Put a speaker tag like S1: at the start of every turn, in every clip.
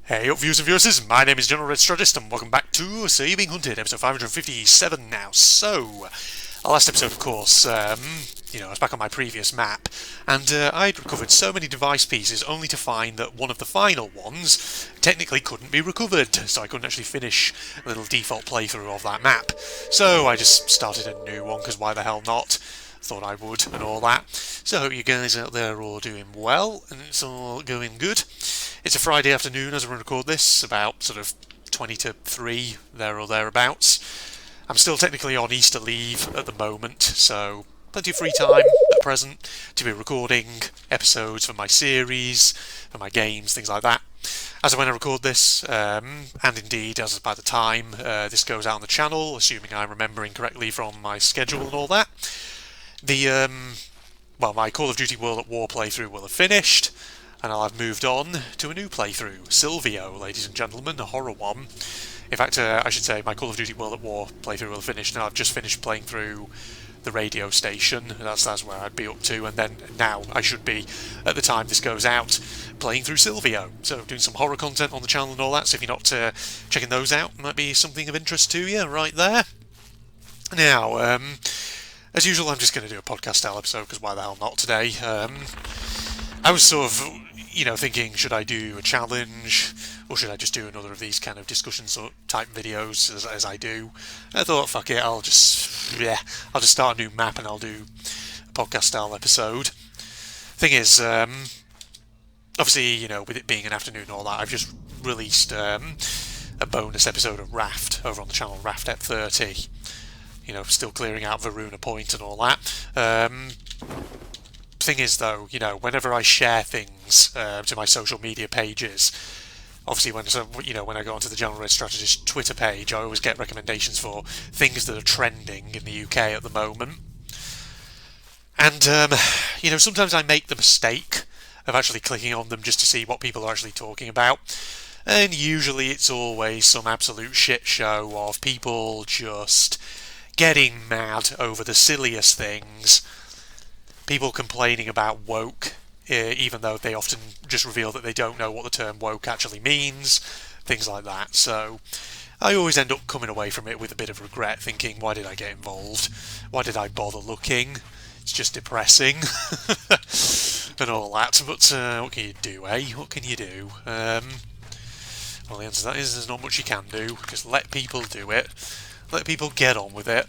S1: Hey up viewers and viewers, my name is General Red Strategist and welcome back to So You're Being Hunted, episode 557 now. So, last episode of course, I was back on my previous map and I'd recovered so many device pieces only to find that one of the final ones technically couldn't be recovered, so I couldn't actually finish a little default playthrough of that map. So I just started a new one because why the hell not? Thought I would and all that. So I hope you guys out there are all doing well and it's all going good. It's a Friday afternoon as I record this, about sort of 20 to 3, there or thereabouts. I'm still technically on Easter leave at the moment, so plenty of free time at present to be recording episodes for my series, for my games, things like that. As of when I record this, and indeed as by the time this goes out on the channel, assuming I'm remembering correctly from my schedule and all that, my Call of Duty World at War playthrough will have finished, and I'll have moved on to a new playthrough, Silvio, ladies and gentlemen, a horror one. In fact, I should say my Call of Duty World at War playthrough will have finished now. I've just finished playing through the radio station, that's where I'd be up to, and then now I should be, at the time this goes out, playing through Silvio. So doing some horror content on the channel and all that, so if you're not checking those out, might be something of interest to you right there. Now, as usual, I'm just going to do a podcast style episode, because why the hell not today? I was sort of, thinking, should I do a challenge, or should I just do another of these kind of discussion type videos as I do? I thought, fuck it, I'll just start a new map and I'll do a podcast style episode. Thing is, obviously, with it being an afternoon and all that, I've just released a bonus episode of Raft over on the channel, Raft at 30. Still clearing out Varuna Point and all that. Thing is though, whenever I share things to my social media pages, obviously when I go onto the General Red Strategist Twitter page, I always get recommendations for things that are trending in the UK at the moment. And sometimes I make the mistake of actually clicking on them just to see what people are actually talking about. And usually it's always some absolute shit show of people just getting mad over the silliest things. People complaining about woke, even though they often just reveal that they don't know what the term woke actually means, things like that. So I always end up coming away from it with a bit of regret, thinking, why did I get involved? Why did I bother looking? It's just depressing and all that. But what can you do, eh? What can you do? Well, the answer to that is there's not much you can do. Just let people do it. Let people get on with it.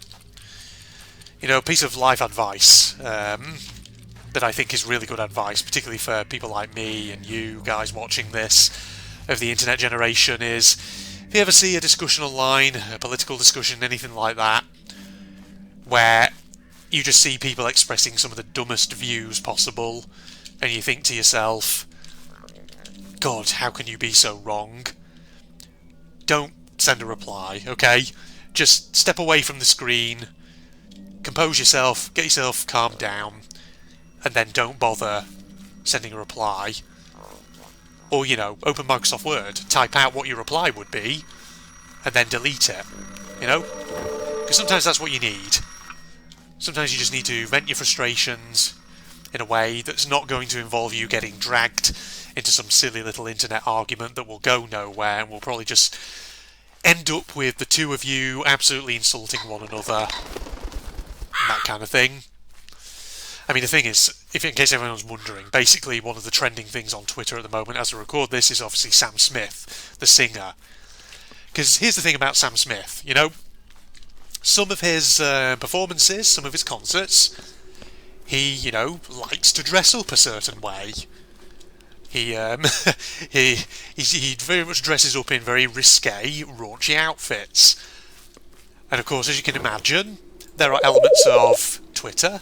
S1: A piece of life advice that I think is really good advice, particularly for people like me and you guys watching this, of the internet generation, is if you ever see a discussion online, a political discussion, anything like that, where you just see people expressing some of the dumbest views possible, and you think to yourself, God, how can you be so wrong? Don't send a reply, okay? Just step away from the screen, compose yourself, get yourself calmed down, and then don't bother sending a reply. Or, open Microsoft Word, type out what your reply would be, and then delete it. Because sometimes that's what you need. Sometimes you just need to vent your frustrations in a way that's not going to involve you getting dragged into some silly little internet argument that will go nowhere and will probably just end up with the two of you absolutely insulting one another. That kind of thing. I mean, the thing is, in case everyone's wondering, basically one of the trending things on Twitter at the moment as I record this is obviously Sam Smith, the singer. Because here's the thing about Sam Smith, some of his performances, some of his concerts, he, likes to dress up a certain way. He very much dresses up in very risque, raunchy outfits. And of course, as you can imagine, there are elements of Twitter,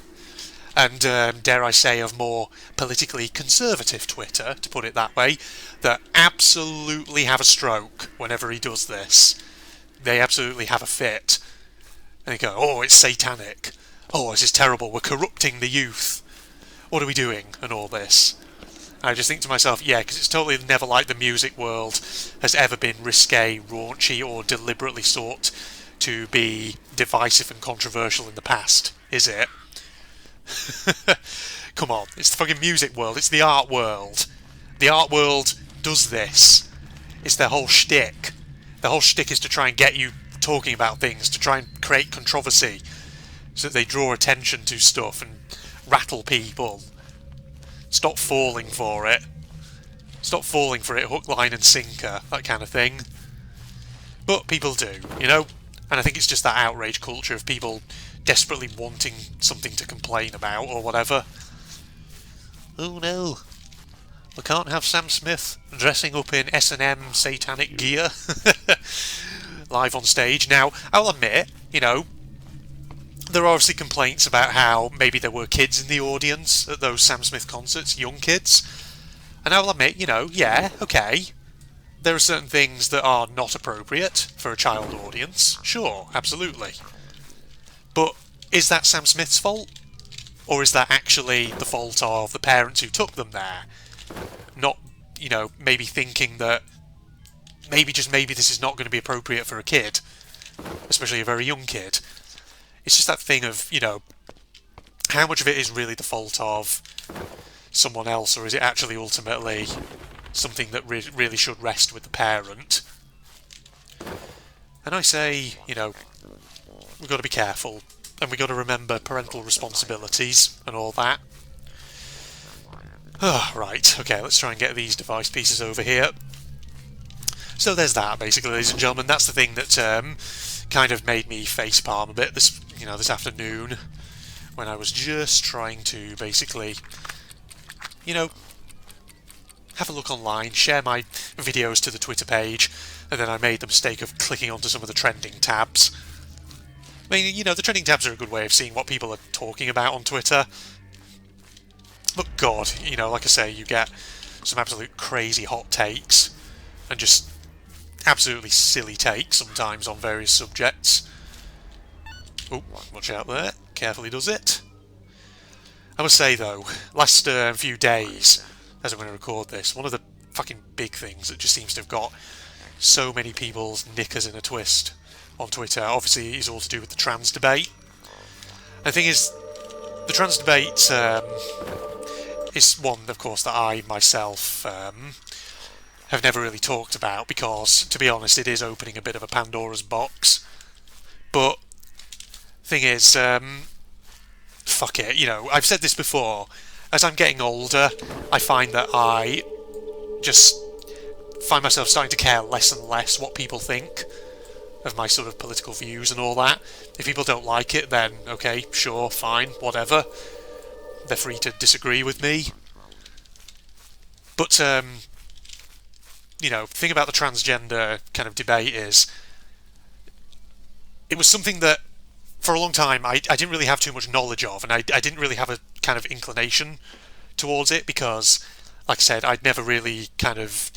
S1: and dare I say of more politically conservative Twitter, to put it that way, that absolutely have a stroke whenever he does this. They absolutely have a fit. And they go, oh, it's satanic. Oh, this is terrible, we're corrupting the youth. What are we doing? And all this. And I just think to myself, yeah, because it's totally never like the music world has ever been risque, raunchy, or deliberately sought to be divisive and controversial in the past, is it? Come on, it's the fucking music world, it's the art world. The art world does this. It's their whole shtick. The whole shtick is to try and get you talking about things, to try and create controversy, so that they draw attention to stuff and rattle people. Stop falling for it. Stop falling for it, hook, line and sinker, that kind of thing. But people do, you know? And I think it's just that outrage culture of people desperately wanting something to complain about or whatever. Oh no, we can't have Sam Smith dressing up in S&M satanic gear live on stage. Now, I'll admit, you know, there are obviously complaints about how maybe there were kids in the audience at those Sam Smith concerts, young kids. And I will admit, you know, yeah, okay, there are certain things that are not appropriate for a child audience. Sure, absolutely. But is that Sam Smith's fault? Or is that actually the fault of the parents who took them there? Not, you know, maybe thinking that maybe, just maybe, this is not going to be appropriate for a kid, especially a very young kid. It's just that thing of, you know, how much of it is really the fault of someone else, or is it actually ultimately something that really should rest with the parent? And I say, you know, we've got to be careful, and we've got to remember parental responsibilities and all that. Right, okay, let's try and get these device pieces over here. So there's that, basically, ladies and gentlemen. That's the thing that kind of made me facepalm a bit this afternoon, when I was just trying to basically, you know, have a look online, share my videos to the Twitter page, and then I made the mistake of clicking onto some of the trending tabs. I mean, you know, the trending tabs are a good way of seeing what people are talking about on Twitter. But God, you know, like I say, you get some absolute crazy hot takes, and just absolutely silly takes sometimes on various subjects. Oh, watch out there. Carefully does it. I must say, though, last few days, as I'm going to record this, one of the fucking big things that just seems to have got so many people's knickers in a twist on Twitter, obviously, is all to do with the trans debate. And the thing is, the trans debate is one, of course, that I myself have never really talked about, because, to be honest, it is opening a bit of a Pandora's box. But thing is, fuck it, you know, I've said this before, as I'm getting older, I find that I just find myself starting to care less and less what people think of my sort of political views and all that. If people don't like it, then okay, sure, fine, whatever. They're free to disagree with me. But, you know, the thing about the transgender kind of debate is, it was something that, for a long time, I didn't really have too much knowledge of, and I didn't really have a kind of inclination towards it, because, like I said, I'd never really kind of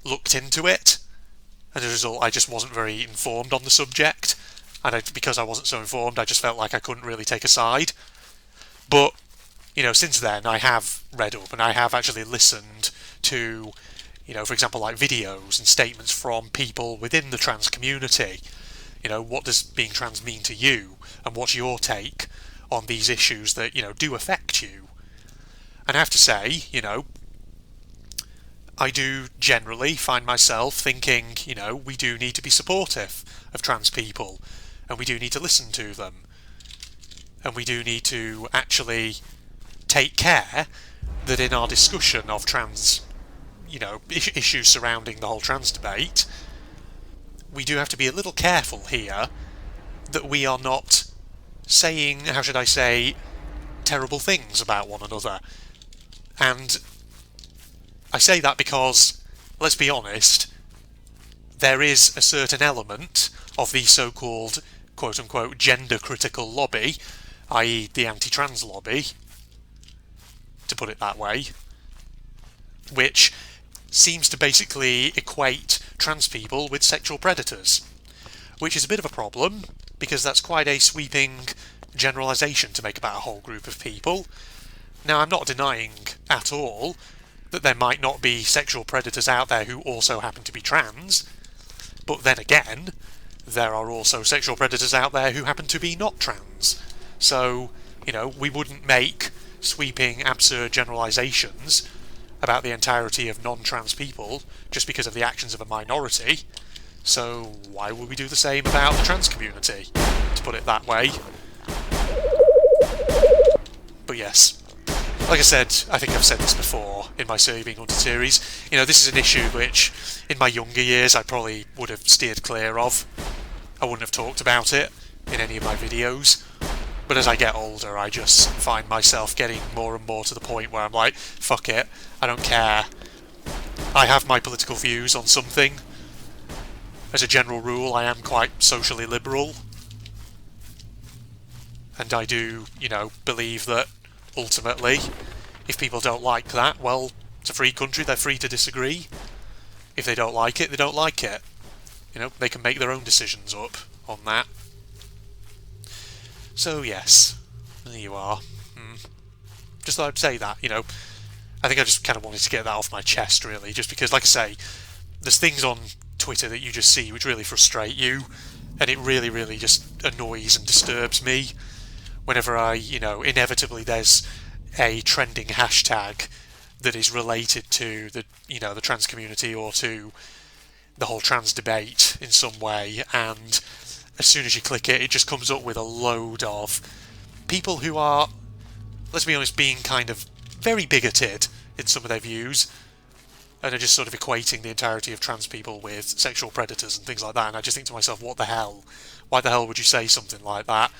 S1: looked into it, and as a result, I just wasn't very informed on the subject, and because I wasn't so informed, I just felt like I couldn't really take a side. But, you know, since then, I have read up, and I have actually listened to, you know, for example, like videos and statements from people within the trans community. You know, what does being trans mean to you, and what's your take on these issues that, you know, do affect you? And I have to say, you know, I do generally find myself thinking, you know, we do need to be supportive of trans people, and we do need to listen to them, and we do need to actually take care that in our discussion of trans, you know, issues surrounding the whole trans debate, we do have to be a little careful here that we are not saying, how should I say, terrible things about one another. And I say that because, let's be honest, there is a certain element of the so-called, quote-unquote, gender-critical lobby, i.e. the anti-trans lobby, to put it that way, which seems to basically equate trans people with sexual predators, which is a bit of a problem, because that's quite a sweeping generalisation to make about a whole group of people. Now, I'm not denying at all that there might not be sexual predators out there who also happen to be trans, but then again, there are also sexual predators out there who happen to be not trans. So, you know, we wouldn't make sweeping, absurd generalisations about the entirety of non-trans people just because of the actions of a minority. So why would we do the same about the trans community, to put it that way? But yes, like I said, I think I've said this before in my Surrey Being Hunted series, you know, this is an issue which, in my younger years, I probably would have steered clear of. I wouldn't have talked about it in any of my videos. But as I get older, I just find myself getting more and more to the point where I'm like, fuck it, I don't care. I have my political views on something. As a general rule, I am quite socially liberal. And I do, you know, believe that, ultimately, if people don't like that, well, it's a free country, they're free to disagree. If they don't like it, they don't like it. You know, they can make their own decisions up on that. So yes, there you are. Just thought I'd say that, you know. I think I just kind of wanted to get that off my chest, really, just because, like I say, there's things on Twitter that you just see which really frustrate you, and it really, really just annoys and disturbs me whenever you know, inevitably there's a trending hashtag that is related to the, you know, the trans community or to the whole trans debate in some way, and as soon as you click it, it just comes up with a load of people who are, let's be honest, being kind of very bigoted in some of their views, and are just sort of equating the entirety of trans people with sexual predators and things like that, and I just think to myself, what the hell? Why the hell would you say something like that?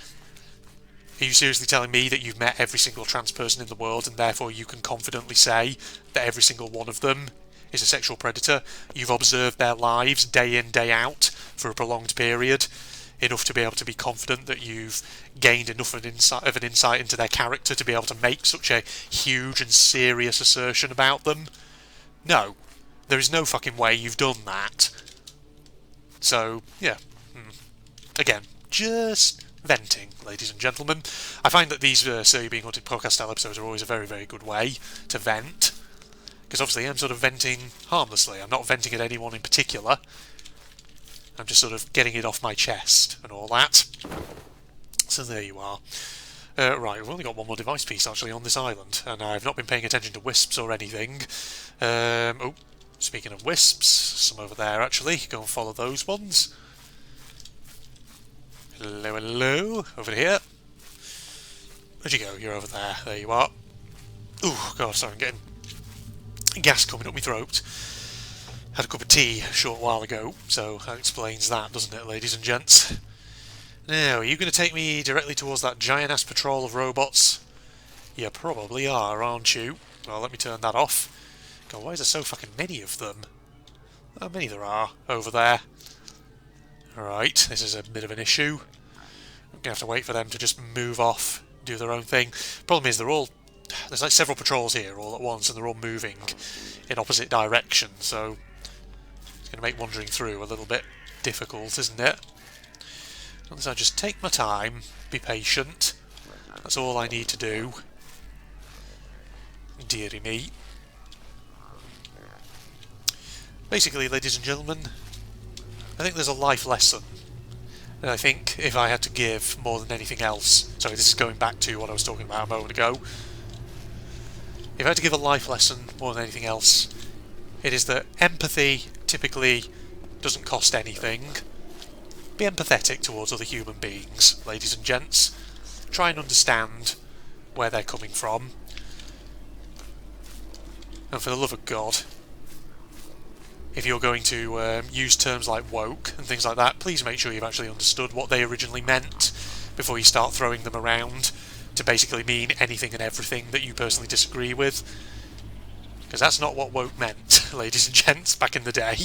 S1: Are you seriously telling me that you've met every single trans person in the world and therefore you can confidently say that every single one of them is a sexual predator? You've observed their lives day in, day out for a prolonged period, enough to be able to be confident that you've gained enough of an insight into their character to be able to make such a huge and serious assertion about them? No. There is no fucking way you've done that. So, yeah. Again, just venting, ladies and gentlemen. I find that these Surrey Being Hunted podcast style episodes are always a very, very good way to vent. Because obviously I'm sort of venting harmlessly. I'm not venting at anyone in particular. I'm just sort of getting it off my chest and all that. So there you are. Right, we've only got one more device piece actually on this island, and I've not been paying attention to wisps or anything. Oh, speaking of wisps, some over there actually. Go and follow those ones. Hello, hello, over here. Where'd you go? You're over there. There you are. Oh god, sorry, I'm getting gas coming up my throat. Had a cup of tea a short while ago, so that explains that, doesn't it, ladies and gents? Now, are you going to take me directly towards that giant-ass patrol of robots? You probably are, aren't you? Well, let me turn that off. God, why is there so fucking many of them? How many there are over there? Alright, this is a bit of an issue. I'm going to have to wait for them to just move off, do their own thing. Problem is, there's like several patrols here all at once, and they're all moving in opposite directions, so it's going to make wandering through a little bit difficult, isn't it? Unless I just take my time, be patient. That's all I need to do. Deary me. Basically, ladies and gentlemen, I think there's a life lesson. And I think if I had to give more than anything else... Sorry, this is going back to what I was talking about a moment ago. If I had to give a life lesson more than anything else, it is that empathy typically doesn't cost anything. Be empathetic towards other human beings, ladies and gents. Try and understand where they're coming from. And for the love of God, if you're going to use terms like woke and things like that, please make sure you've actually understood what they originally meant before you start throwing them around to basically mean anything and everything that you personally disagree with. Because that's not what woke meant, ladies and gents, back in the day.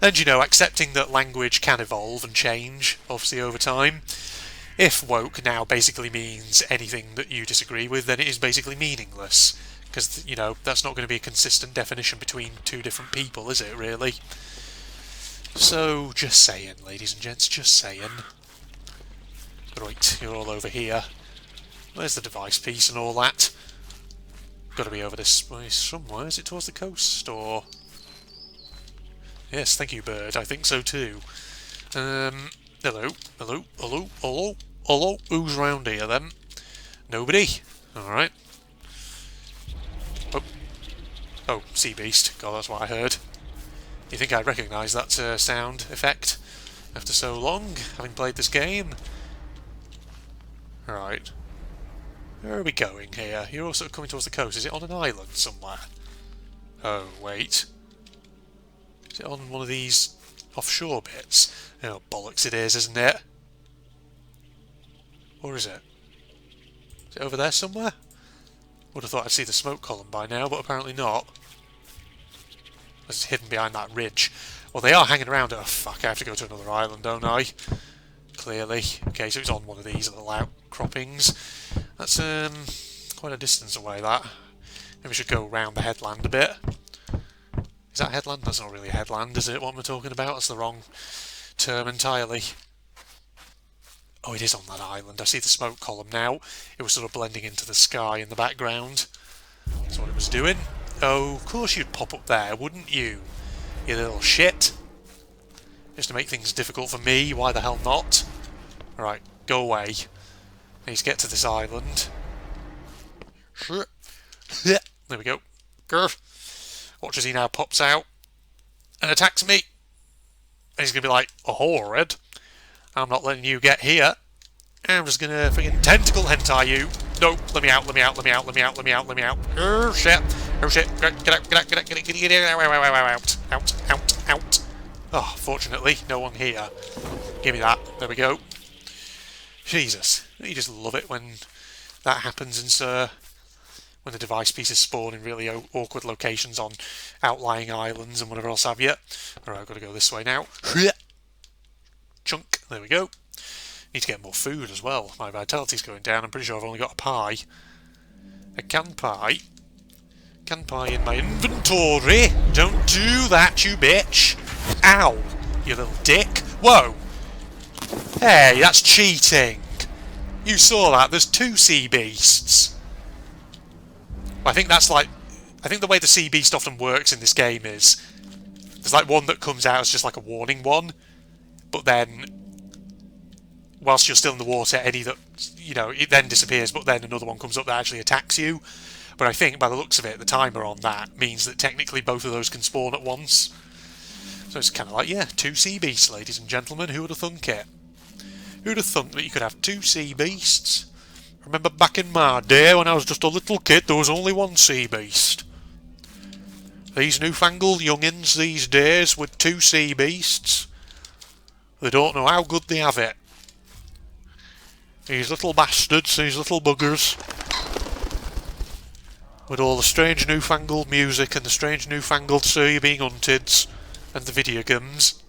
S1: And, you know, accepting that language can evolve and change, obviously, over time. If woke now basically means anything that you disagree with, then it is basically meaningless. Because, you know, that's not going to be a consistent definition between two different people, is it, really? So, just saying, ladies and gents, just saying. Right, you're all over here. Where's the device piece and all that? Got to be over this way somewhere. Is it towards the coast, or...? Yes, thank you, bird. I think so too. Hello, hello, hello, hello, hello. Who's round here then? Nobody? Alright. Oh. Oh, Sea Beast. God, that's what I heard. You think I'd recognise that sound effect after so long, having played this game? Right. Where are we going here? You're also coming towards the coast. Is it on an island somewhere? Oh, wait. Is it on one of these offshore bits? Oh, bollocks it is, isn't it? Or is it? Is it over there somewhere? Would have thought I'd see the smoke column by now, but apparently not. It's hidden behind that ridge. Well, they are hanging around. Oh, fuck, I have to go to another island, don't I? Clearly. Okay, so it's on one of these little outcroppings. That's quite a distance away, that. Maybe we should go round the headland a bit. Is that a headland? That's not really a headland, is it, what we're talking about? That's the wrong term entirely. Oh, it is on that island. I see the smoke column now. It was sort of blending into the sky in the background. That's what it was doing. Oh, of course you'd pop up there, wouldn't you? You little shit. Just to make things difficult for me, why the hell not? Alright, go away. Need to get to this island. There we go. Watch as he now pops out and attacks me. And he's going to be like, oh, Red, I'm not letting you get here. I'm just going to freaking tentacle hentai you. No, let me out, let me out, let me out, let me out, let me out, let me out. Oh shit, oh shit, get out, get out, get out, get out, get out, out. Oh, fortunately, no one here. Give me that, there we go. Jesus, you just love it when that happens and when the device pieces spawn in really awkward locations on outlying islands and whatever else have you. Alright, I've got to go this way now. Chunk, there we go. Need to get more food as well. My vitality's going down. I'm pretty sure I've only got a pie. A canned pie. Canned pie in my inventory. Don't do that, you bitch. Ow, you little dick. Whoa. Hey, that's cheating. You saw that. There's 2 sea beasts. I think that's like... I think the way the sea beast often works in this game is... There's like one that comes out as just like a warning one. But then... Whilst you're still in the water, any that... You know, it then disappears, but then another one comes up that actually attacks you. But I think, by the looks of it, the timer on that means that technically both of those can spawn at once. So it's kind of like, yeah, 2 sea beasts, ladies and gentlemen. Who would have thunk it? Who'd have thunk that you could have 2 sea beasts? Remember back in my day when I was just a little kid, there was only 1 sea beast. These newfangled youngins these days with 2 sea beasts, they don't know how good they have it. These little bastards, these little buggers, with all the strange newfangled music and the strange newfangled sea being hunted and the video games.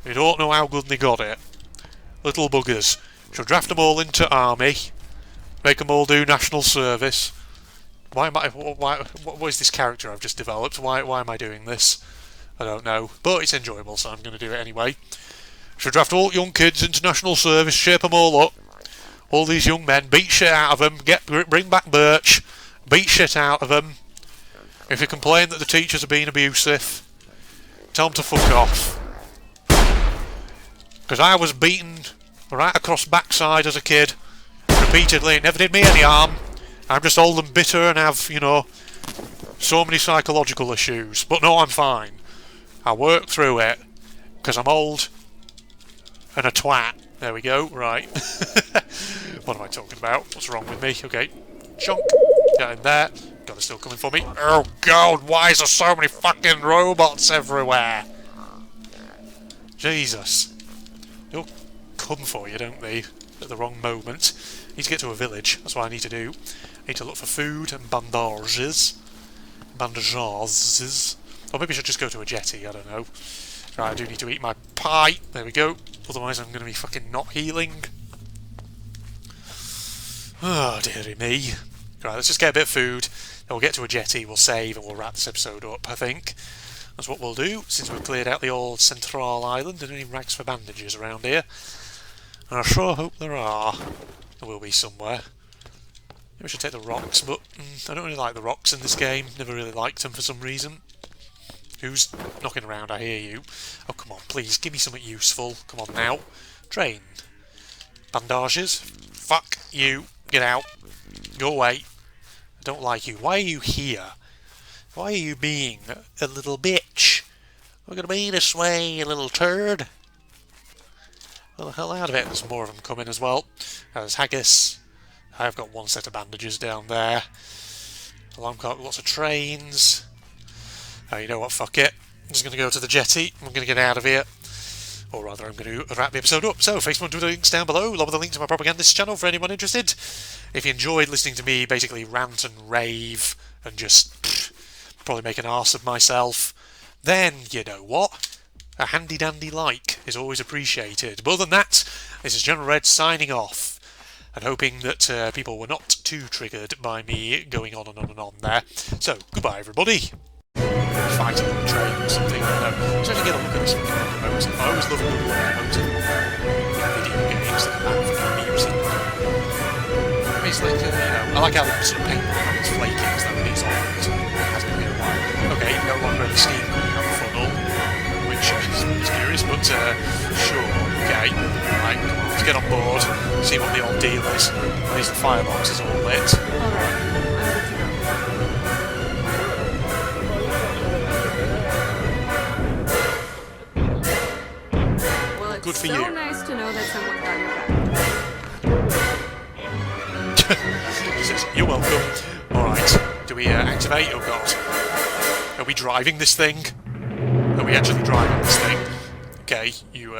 S1: They don't know how good they got it. Little buggers. Should draft them all into army, make them all do national service. Why am I? What is this character I've just developed? Why am I doing this? I don't know, but it's enjoyable, so I'm going to do it anyway. Should draft all young kids into national service, shape them all up. All these young men, beat shit out of them. Bring back Birch, beat shit out of them. If you complain that the teachers are being abusive, tell them to fuck off. Because I was beaten right across backside as a kid, repeatedly. It never did me any harm. I'm just old and bitter and have, you know, so many psychological issues. But no, I'm fine. I work through it, because I'm old and a twat. There we go, right. What am I talking about? What's wrong with me? Okay, chunk. Get in there. God, they're still coming for me. Oh god, why is there so many fucking robots everywhere? Jesus. They'll come for you, don't they? At the wrong moment. Need to get to a village. That's what I need to do. I need to look for food and bandages. Bandages. Or maybe I should just go to a jetty, I don't know. Right, I do need to eat my pie. There we go. Otherwise I'm going to be fucking not healing. Oh, dearie me. Right, let's just get a bit of food. Then we'll get to a jetty, we'll save, and we'll wrap this episode up, I think. That's what we'll do, since we've cleared out the old Central Island and any rags for bandages around here. And I sure hope there are. There will be somewhere. Maybe I should take the rocks, but I don't really like the rocks in this game. Never really liked them for some reason. Who's knocking around? I hear you. Oh, come on, please, give me something useful. Come on now. Train. Bandages. Fuck you. Get out. Go away. I don't like you. Why are you here? Why are you being a little bitch? We're gonna be this way, you little turd. Well, the hell out of it. There's more of them coming as well. There's haggis. I've got one set of bandages down there. Alarm clock, lots of trains. Oh, you know what, fuck it. I'm just going to go to the jetty. I'm going to get out of here. Or rather, I'm going to wrap the episode up. So, Facebook and Twitter links down below, along with the link to my propagandist channel for anyone interested. If you enjoyed listening to me basically rant and rave and just probably make an arse of myself, then, you know what? A handy-dandy like is always appreciated. But other than that, this is General Red signing off. And hoping that people were not too triggered by me going on and on and on there. So, goodbye everybody. Fighting on the train or something, I don't know. So I get a look at this fucking locomotive. I always love a good locomotive in video games like that for music. I mean, it's like, you know, I like how the sort of paint how it's flaky as though it is old. It has been here a while. Okay, no longer any steam coming out the funnel, which is curious, but sure, okay. Right, come on, let's get on board, see what the old deal is. At least the firebox is all lit. Good for you.
S2: So nice to know that someone got your back.
S1: He says, you're welcome. Alright, do we activate? Oh god. Are we driving this thing? Are we actually driving this thing? Okay, you